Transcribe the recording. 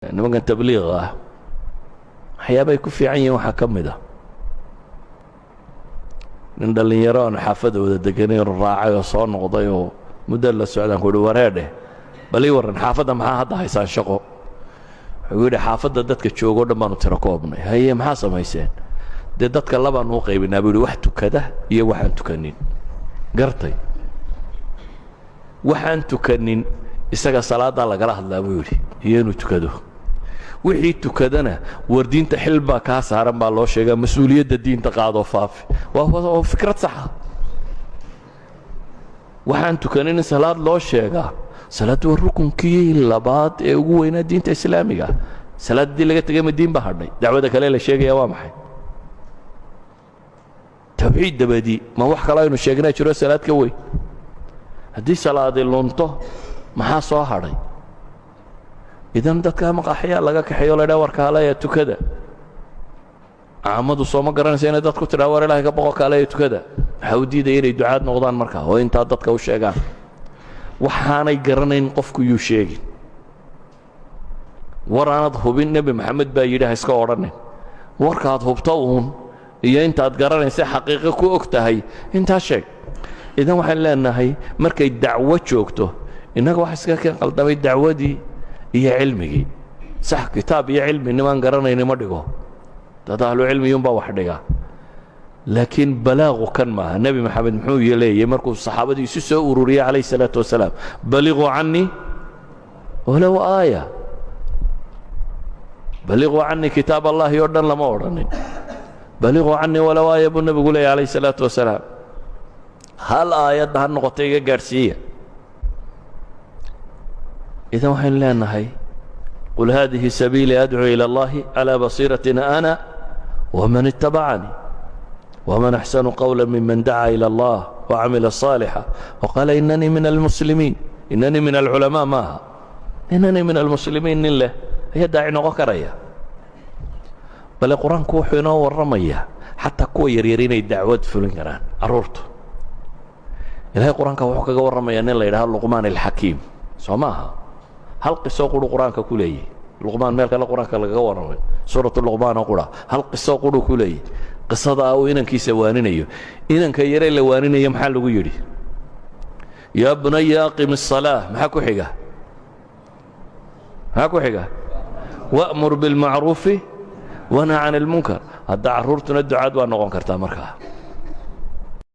nimankan tabliiqa ah waxyaabay ku fiican yihiin waxaa ka mid ah nin dhallinyaro aan xaafadooda deganay raacay oo soo noqday oo muddo la socdaan ku wareedhe bal ii waran xaafadda maxaa hadda haysaan shaqo wuxuu yidhi xaafadda dadka joogo dhan baanu tiro koobnay haye maxaa samayseen dee dadka labaan u qaybinaa buu yidhi wax tukada iyo waxaan tukanin gartay waxaan tukanin isaga salaada lagala hadlaa buu yidhi iyo inuu tukado wixii tukadana war diinta xil baa kaa saaran baa loo sheegaa mas-uuliyadda diinta qaadoo faafi waa fikrad saxa waxaan tukanin in salaad loo sheegaa salaaddu waa rukunkii labaad ee ugu weynaa diinta islaamiga salaad haddii laga tegay ma diin baa hadhay dacwada kale la sheegaya waa maxay tawxiid dabadii ma wax kale aynu sheegnaa jiro salaad ka weyn haddii salaadi lunto maxaa soo hadhay idan dadka maqaaxyaa laga kaxeeyo la dhaa warka haleeya tukada caamadu soo ma garanaysa inay dadku tidhaa war ilaahay ka boqo kaaleeya tukada waxaa u diidaya inay ducaad noqdaan markaa oo intaa dadka u sheegaan waxaanay garanayn qofku yuu sheegin war aanad hubin nebi maxamed baa yidhi ha iska odhanin warkaad hubto uun iyo intaad garanaysa xaqiiqo ku og tahay intaa sheeg idan waxaan leenahay markay dacwo joogto innaga wax iska keen qaldamay dacwadii iyo cilmigii sax kitaab iyo cilmi nimaan garanayni ma dhigo dad ahlu cilmiyuunbaa wax dhiga laakiin balaaqu kan maaha nebi maxamed muxuu leeyay markuu saxaabadii isu soo ururiyey calayhi salaatu wasalaam baliquu cannii walow aaya baliquu cannii kitaab allahi oo dhan lama odhanin baliquu cannii walow aaya buu nebigu leeyay calayhi salaatu wasalaam hal aayadda ha noqota iga gaadhsiiya idan waxaynu leenahay qul haadihi sabiilii adcuu ila allahi calaa basiiratin ana waman ittabacanii waman axsanu qawla miman dacaa ila allah wacamila صaalixa waqaala inanii min almuslimiin inanii min alculamaa maaha inanii min almuslimiin nin leh ayaa daaci noqon karaya bale qur-aanku wuxuu inoo warramayaa xataa kuwa yaryar inay dacwad fulin karaan carruurtu ilahay qur-aanka wuxuu kaga warramayaa nin la yidhaha luqmaan alxakiim soo maaha hal qiso quru qur-aanka ku leeyahy luqmaan meel kale qur-aanka lagaga warramay suuratu luqmaan oo qura hal qiso quru ku leeyahy qisada uu inankiisa waaninayo inanka yare la waaninayo maxaa lagu yidhi yaa bunaya aqim الصalaaة maxaa ku xiga wa'mur biاlmacruufi wanha can اlmunkar hadda carruurtuna ducaad waa noqon kartaa markaa